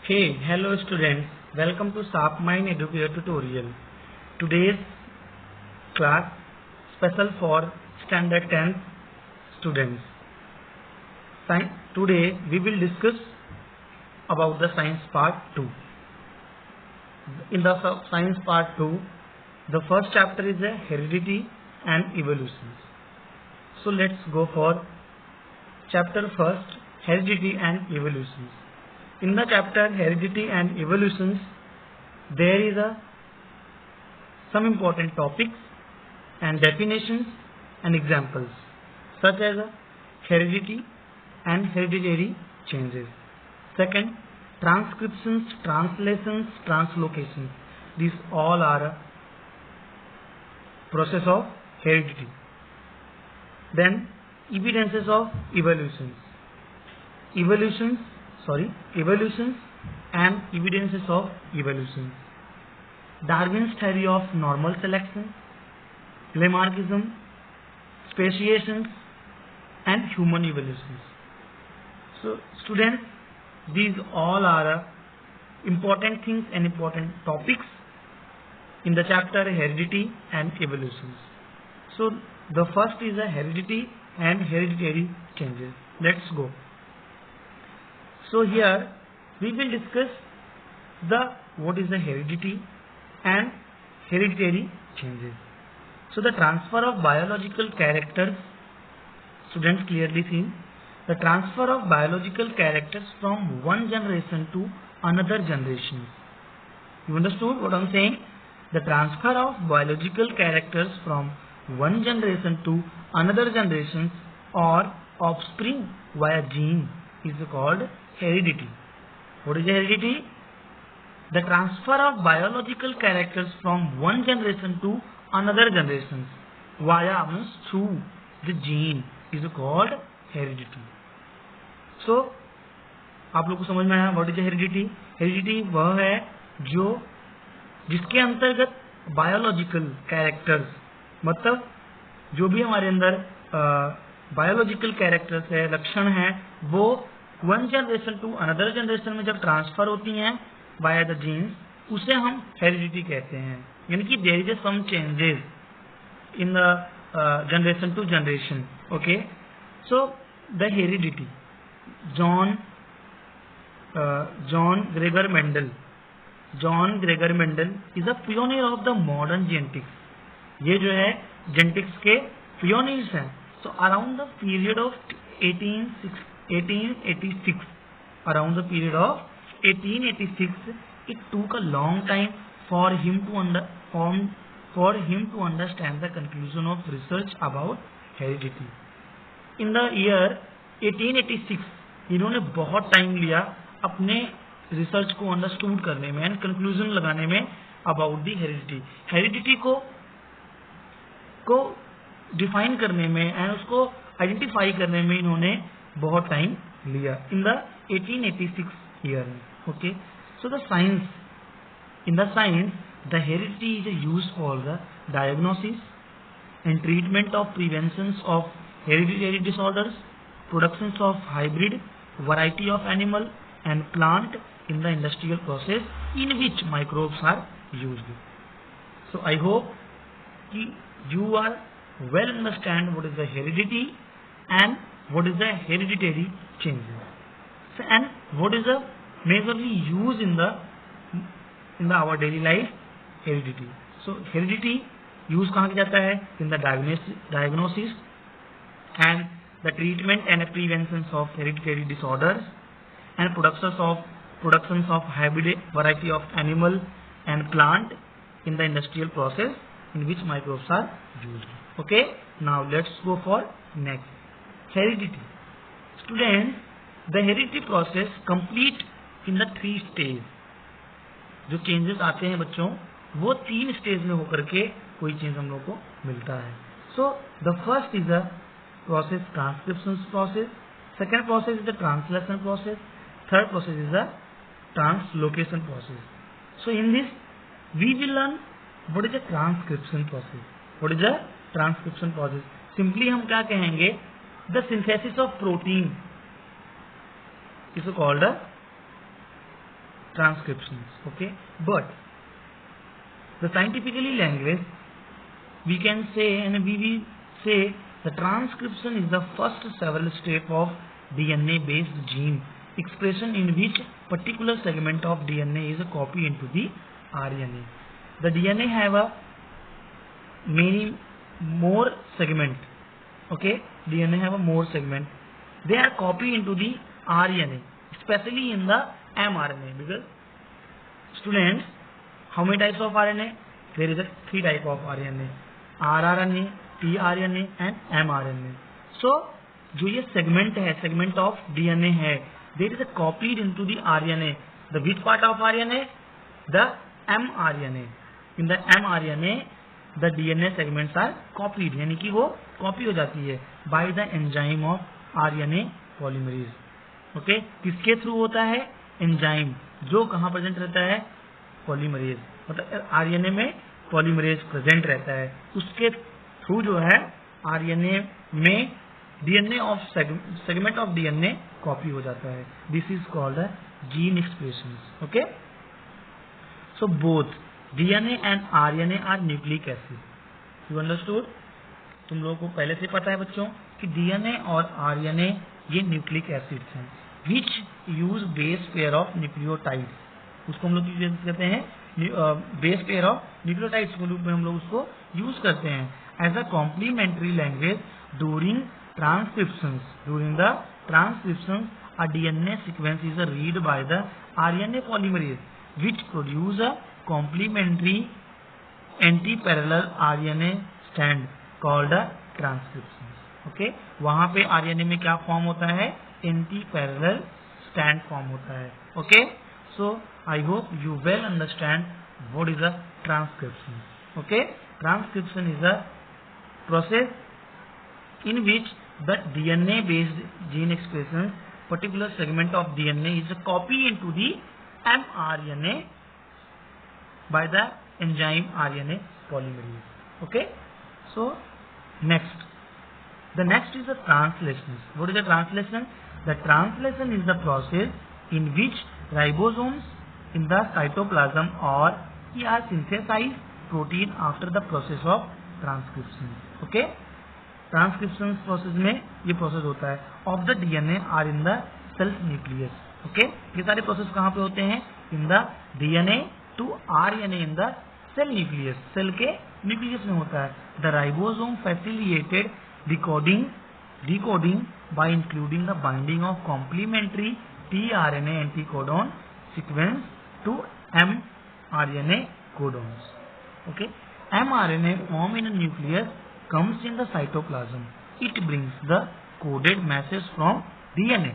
Hey, hello students. Welcome to SharpMind Educator tutorial. Today's class special for Standard 10 students. Today we will discuss about the science part 2. In the science part 2, the first chapter is heredity and evolution. So let's go for chapter first, heredity and evolution. In the chapter heredity and evolutions, there is some important topics and definitions and examples such as heredity and hereditary changes. Second, transcriptions, translations, translocations. These all are a process of heredity. Then evidences of evolutions and evidences of evolution. Darwin's theory of normal selection, Lamarckism, speciation, and human evolutions. So students, these all are important things and important topics in the chapter heredity and evolutions. So the first is heredity and hereditary changes. Let's go. So here we will discuss what is the heredity and hereditary changes. So the transfer of biological characters, students clearly seen, the transfer of biological characters from one generation to another generation. You understood what I am saying? The transfer of biological characters from one generation to another generation or offspring via gene is called heredity. What is heredity? The transfer of biological characters from one generation to another generation via means through the gene is called heredity. So आप लोग को समझ में आया what is heredity? Heredity वह है जिसके अंतर्गत बायोलॉजिकल कैरेक्टर्स, मतलब जो भी हमारे अंदर बायोलॉजिकल कैरेक्टर्स है, लक्षण है, वो one generation to another generation में जब ट्रांसफर होती हैं बाय द जीन्स, उसे हम हेरिडिटी कहते हैं. यानी कि there is some changes in the generation to generation. Okay, so the heredity, John Gregor Mendel is a pioneer of the modern genetics. ये जो है जेनेटिक्स के पियोनियर्स हैं. So around the period of 1886, around the period of 1886, it took a long time for him to understand the conclusion of research about heredity. In the year 1886, इन्होंने बहुत time लिया अपने research को understood करने में and conclusion लगाने में about the heredity. Heredity को डिफाइन करने में एंड उसको आइडेंटिफाई करने में इन्होंने बहुत टाइम लिया in the 1886 year. Okay, so in the science the heredity is used for the diagnosis and treatment of prevention of hereditary disorders, production of hybrid variety of animal and plant in the industrial process in which microbes are used. So I hope कि you are well understand what is the heredity and what is the hereditary changes. So, and what is the majorly used in our daily life? Heredity. So heredity use कहाँ किया जाता है? In the diagnosis and the treatment and prevention of hereditary disorders and productions of hybrid variety of animal and plant in the industrial process in which microbes are used. Okay, now let's go for next, heredity. Students, the heredity process complete in the 3 stage. जो changes आते हैं बच्चों, वो 3 stage में होकर के कोई change हम लोग को मिलता है. So the first is the process transcription process, second process is the translation process, third process is the translocation process. So in this we will learn what is the transcription process. What is the transcription process? Simply हम क्या कहेंगे? The synthesis of protein is called transcriptions. Okay, but the scientifically language we can say, and we will say, the transcription is the first several step of DNA based gene expression in which particular segment of DNA is copied into the RNA. The DNA have a many more segment. Okay, DNA have a more segment. They are copied into the RNA, especially in the mRNA. Because students, how many types of RNA? There is a 3 type of RNA: rRNA, tRNA and mRNA. So जो ये segment है, segment of DNA है, that is copied into the RNA. The which part of RNA? The mRNA. In the mRNA, the DNA segments are copied, यानी कि वो copy हो जाती है by the enzyme of RNA polymerase. Okay, किसके through होता है? एंजाइम, जो कहाँ प्रेजेंट रहता है? पॉलीमरेज, मतलब आरएनए में पॉलीमरेज प्रेजेंट रहता है, उसके थ्रू जो है आरएनए में DNA of segment of DNA copy हो जाता है. This is called gene expression. Okay, so both DNA and RNA are nucleic acid. You understood? तुम लोगों को पहले से पता है बच्चों कि डीएनए और आरएनए ये न्यूक्लिक एसिड्स हैं विच use base pair of nucleotides. उसको हम लोग कहते हैं बेस पेयर ऑफ न्यूक्लियोटाइड्स के रूप में हम लोग उसको यूज करते हैं as a complementary language during transcription. During the transcription a DNA sequence is read by the RNA polymerase which produce a complementary anti-parallel RNA strand called a transcription. Okay, वहां पे आरएनए में क्या form होता है? Anti parallel stand form होता है. Okay, so I hope you well understand what is a transcription. Okay, transcription is a process in which the DNA based gene expression particular segment of DNA is copied into the mRNA by the enzyme RNA polymerase. Okay, so the next is the translation. What is the translation? The translation is the process in which ribosomes in the cytoplasm or are synthesize protein after the process of transcription. Okay, transcription process में ये process होता है of the DNA are in the self nucleus. Okay, ये सारे process कहाँ पे होते हैं? In the DNA to RNA in the cell nucleus. Cell के न्यूक्लियस में होता है. The ribosome facilitated decoding by including the binding of complementary tRNA anticodon sequence to mRNA codons. Okay, mRNA form in nucleus comes in the cytoplasm. It brings the coded message from DNA.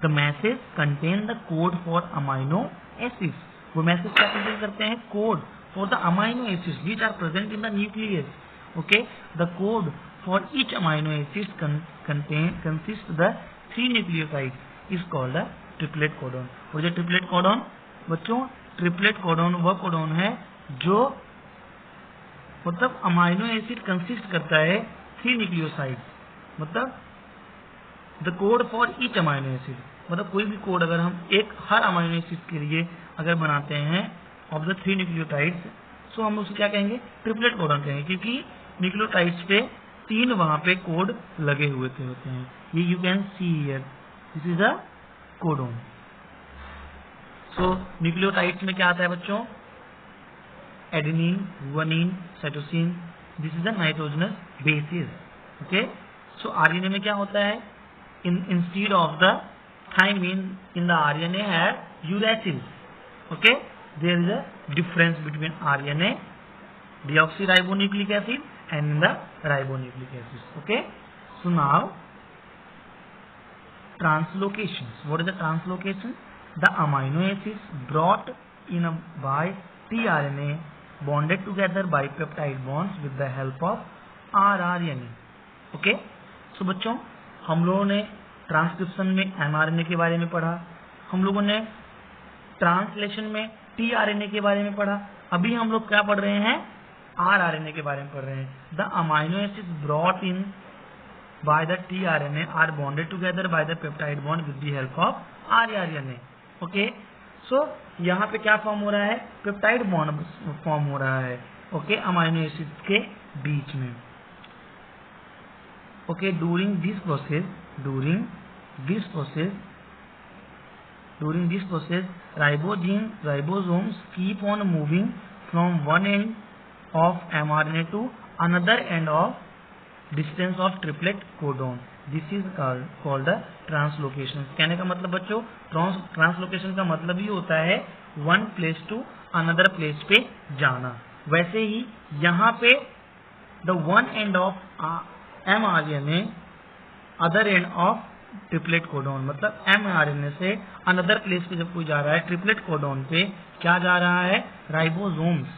The message contain the code for amino acids. वो message क्या contain करते हैं? Code for the amino acids which are present in the nucleus. Okay, the code for each amino acid consists the 3 nucleotides is called a triplet codon. और जो triplet codon बच्चों, triplet codon वह codon है जो मतलब amino acid consist करता है 3 nucleoside. मतलब the code for each amino acid, मतलब कोई भी कोड अगर हम हर अमाइनो एसिड के लिए अगर बनाते हैं ऑफ द 3 न्यूक्लियोटाइड्स, सो हम उसे क्या कहेंगे? ट्रिपलेट कोडॉन कहेंगे, क्योंकि न्यूक्लियोटाइड्स पे 3 वहां पे कोड लगे हुए होते हैं. ये you can see here, this is a codon. So nucleotides में क्या आता है बच्चों? Adenine, guanine, cytosine. This is the nitrogenous bases. Okay, so RNA में क्या होता है? Instead of the thymine in the RNA have uracil. Okay, there is a difference between RNA deoxyribonucleic acid and in the ribonucleic acid. Okay, so now translocations. What is the translocation? The amino acids brought in by tRNA bonded together by peptide bonds with the help of rRNA. Okay, so बच्चों हम लोगों ने transcription में mRNA के बारे में पढ़ा, हम लोगों ने ट्रांसलेशन में tRNA के बारे में पढ़ा. अभी हम लोग क्या पढ़ रहे हैं? rRNA के बारे में पढ़ रहे हैं. The amino acids brought in by the tRNA are bonded together by the peptide bond with the help of rRNA. Okay, so यहाँ पे क्या फॉर्म हो रहा है, पेप्टाइड बॉन्ड फॉर्म हो रहा है, ओके, अमाइनो एसिड्स के बीच में। Okay, during this process ribosomes keep on moving from one end of mRNA to another end of distance of triplet codon. This is called the translocation. कहने का मतलब बच्चों, translocation का मतलब ही होता है one place to another place पे जाना। वैसे ही यहाँ पे the one end of mRNA other end of triplet codon, मतलब mRNA से अनदर प्लेस पे जब कोई जा रहा है ट्रिपलेट कोडोन पे, क्या जा रहा है, राइबोसोम्स,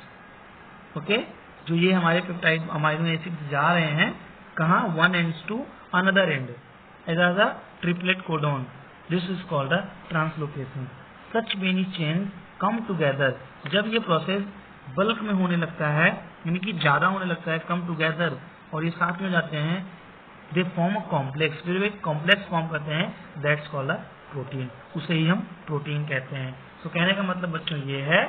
ओके, जो ये हमारे पेप्टाइड अमाइनो एसिड जा रहे हैं कहाँ, one ends to another end as a triplet codon. This is called the translocation. Such many chains come together, जब ये प्रोसेस बल्क में होने लगता है, यानी कि ज्यादा होने लगता है, कम टुगेदर, और ये साथ में जाते हैं, दे फॉर्म अ कॉम्प्लेक्स, फिर वे कॉम्प्लेक्स फॉर्म करते हैं, दैट्स कॉल्ड अ प्रोटीन, उसे ही हम प्रोटीन कहते हैं। तो कहने का मतलब बच्चों ये है,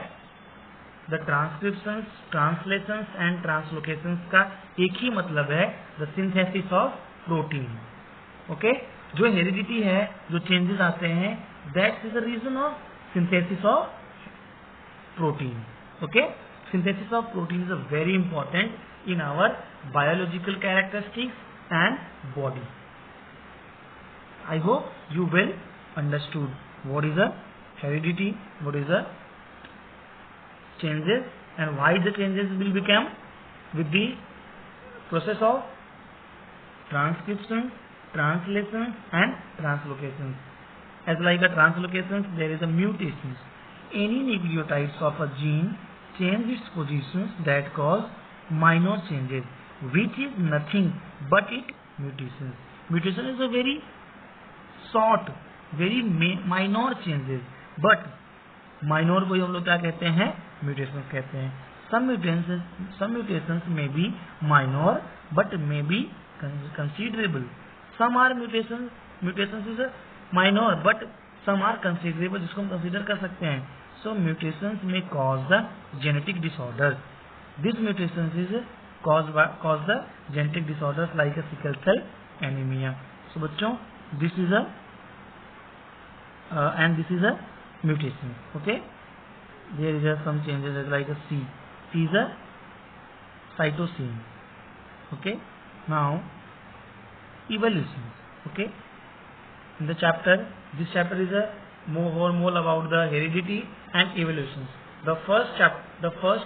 the transcriptions, translations and translocations का एक ही मतलब है, the synthesis of protein. Okay, जो हेरिडिटी है, जो चेंजेस आते हैं, that's is the reason of synthesis of protein. Okay, synthesis of protein is a very important in our biological characteristics and body. I hope you well understood what is the heredity, what is the changes, and why the changes will become with the process of transcription, translation and translocation. As like a translocations, there is a mutations. Any nucleotides of a gene change its positions that cause minor changes, which is nothing but it mutations. Mutation is a very short, very minor changes, but minor को हम लोग क्या कहते हैं, mutations कहते हैं। Some mutations may be minor but may be considerable. Some are mutations is a minor but some are considerable, जिसको हम consider कर सकते हैं। So mutations may cause the genetic disorders. This mutations is cause the genetic disorders like a sickle cell anemia. So बच्चों, this is a and this is a mutation. Okay, there is some changes like a C. C is a cytosine. Okay, now evolution. Okay, in the chapter, this chapter is a more about the heredity and evolutions. The first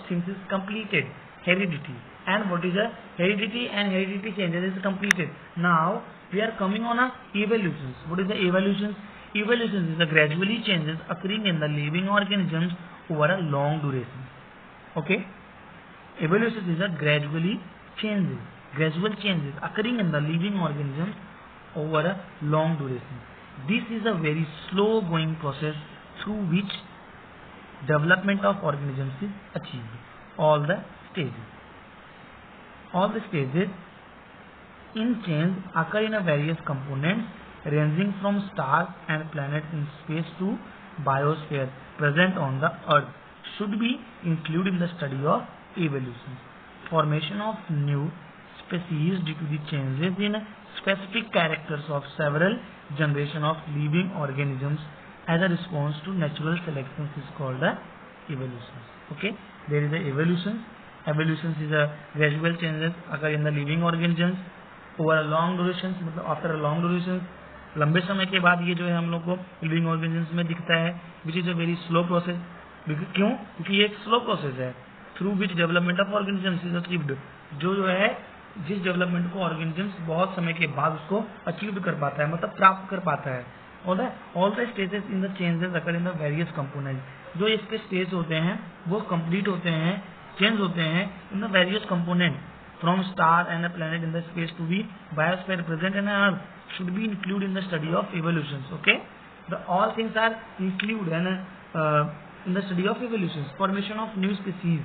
thing is completed, heredity, and what is a heredity and heredity changes is completed. Now we are coming on a evolutions. What is the evolutions? Evolutions is the gradually changes occurring in the living organisms over a long duration. Okay, evolution is a gradual changes occurring in the living organisms over a long duration. This is a very slow going process through which development of organisms is achieved. All the stages in change occur in a various components ranging from stars and planets in space to biosphere present on the earth should be included in the study of evolution. Formation of new species due to the changes in specific characters of several generation of living organisms as a response to natural selection is called the evolution. Okay, there is a evolution. Evolution is a gradual changes occur in the living organisms over a long duration, मतलब after a long duration, लंबे समय के बाद ये जो है हम लोग को लिविंग ऑर्गेनिजम्स में दिखता है, which is a very slow process. क्यों? क्योंकि ये एक स्लो प्रोसेस है through which development of organisms is achieved, जो है जिस डेवलपमेंट को ऑर्गेनिजम्स बहुत समय के बाद उसको अचीव कर पाता है, मतलब प्राप्त कर पाता है। All the stages in the changes occur in the various component, जो इसके स्टेज होते हैं वो कंप्लीट होते हैं, चेंज होते हैं in the various component from star and a planet in the space to be biosphere present in earth should be included in the study of evolutions. Okay, all things are included in the study of evolutions. Formation of new species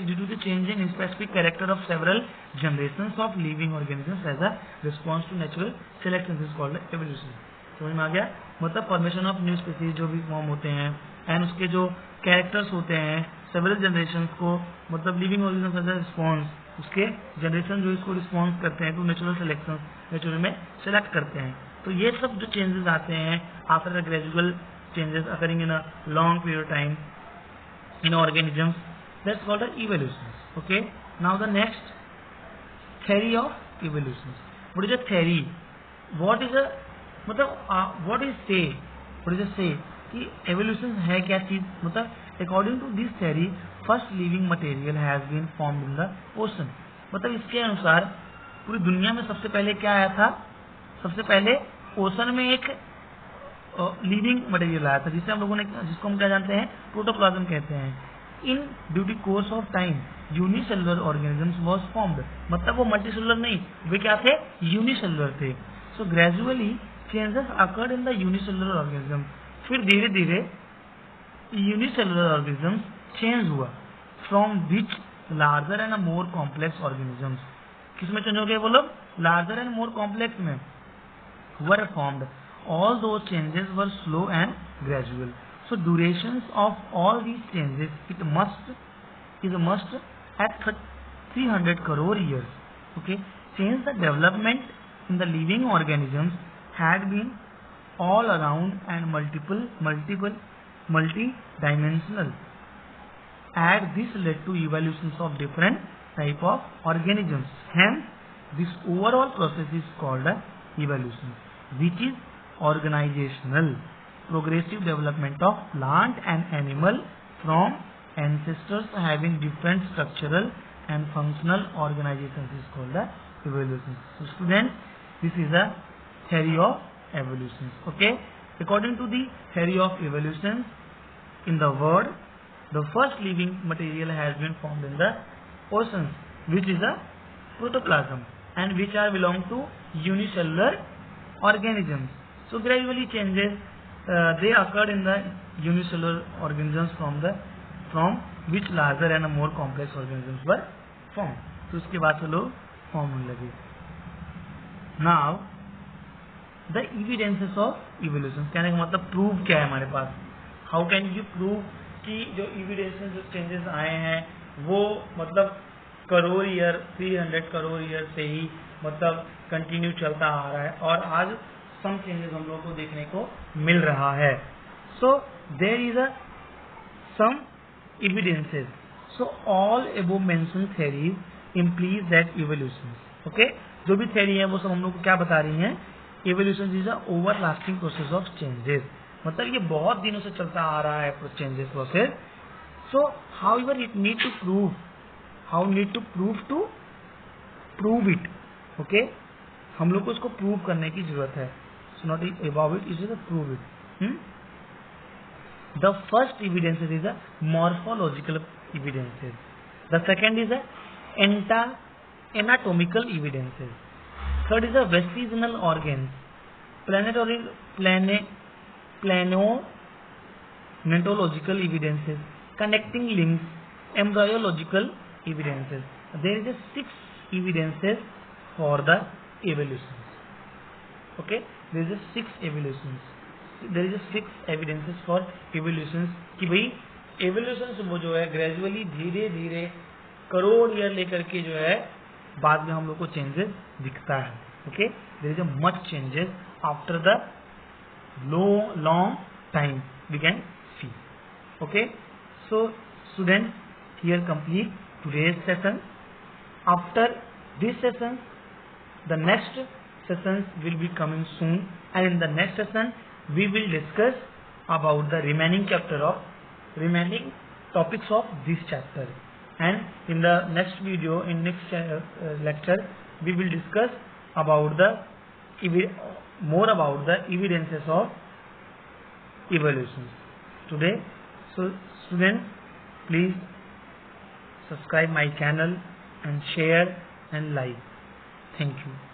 due to the changing in specific character of several generations of living organisms as a response to natural selection is called evolution. समझ में आ गया? मतलब formation of new species जो भी form होते हैं and उसके जो कैरेक्टर्स होते हैं सेवरल जनरेशन को, मतलब लिविंग ऑर्गेनिज्म का रिस्पॉन्स, उसके जनरेशन जो इसको रिस्पॉन्स करते हैं टू नेचुरल सिलेक्शन, नेचुरल में सेलेक्ट करते हैं। तो ये सब जो चेंजेस आते हैं after the gradual changes occurring in a long period of time in organisms, that's called as evolution. Okay, now the next theory of evolution. What is a theory? What is a मतलब what is say कि evolution है क्या चीज? मतलब according to this theory first living material has been formed in the ocean. मतलब इसके अनुसार पूरी दुनिया में सबसे पहले क्या आया था? सबसे पहले ओशन में एक लिविंग मटेरियल आया था जिसको हम क्या जानते हैं? प्रोटोप्लाज्म कहते हैं। In due course of time unicellular organisms was formed, मतलब वो मल्टीसेलुलर नहीं, वे क्या थे? यूनिसेलुलर थे। So gradually changes occurred in the unicellular organism, फिर धीरे धीरे यूनिसेलुलर ऑर्गेनिजम्स चेंज हुआ from which larger and more complex organisms. किसमें चेंज हो गए वो लोग? लार्जर एंड मोर कॉम्प्लेक्स में were formed. All those changes were slow and gradual. So durations of all these changes is a must at 300 crore years. Okay, since the development in the living organisms had been all around and multi-dimensional, and this led to evolutions of different type of organisms. Hence, this overall process is called a evolution, which is organizational progressive development of plant and animal from ancestors having different structural and functional organizations is called the evolution. So students, this is a theory of evolution. Okay, according to the theory of evolution, in the world the first living material has been formed in the oceans, which is a protoplasm and which are belong to unicellular organisms. So gradually changes they occurred in the unicellular organisms from which larger and more complex organisms were formed. तो उसके बाद से लोग form होने लगे. Now the evidences of evolution, कहने का मतलब प्रूव क्या है हमारे पास? How can you prove कि जो evidences जो चेंजेस आए हैं वो मतलब करोड़ ईयर 300 करोड़ ईयर से ही मतलब कंटिन्यू चलता आ रहा है और आज सम चेंजेस हम लोगों को देखने को मिल रहा है. So there is a some evidences. So all above mention theories implies that evolution. Okay, जो भी थ्योरी है वो सब हम लोग को क्या बता रही हैं? Evolution is a everlasting process of changes. मतलब ये बहुत दिनों से चलता आ रहा है changes process. So however it need to prove, how need to prove it. Okay, हम लोग को इसको प्रूव करने की जरूरत है. So not about it, is prove it. The first evidences is a morphological evidences. The second is a anatomical evidences. Third is a vestigial organs, प्लेनोमेटोलॉजिकल evidences, connecting links, embryological evidences. There is a 6 evidences for the evolutions. Okay, there is a 6 evolutions. There is a 6 evidences for evolutions कि भाई evolutions वो जो है gradually धीरे धीरे crore year लेकर के जो है बाद में हम लोग को चेंजेस दिखता है. Okay, there is a much changes after the long time we can see. Okay, so students, here complete today's session. After this session, the next sessions will be coming soon, and in the next session we will discuss about the remaining topics of this chapter. And in the next video, in next lecture, we will discuss about more about the evidences of evolution today. So students, please subscribe my channel and share and like. Thank you.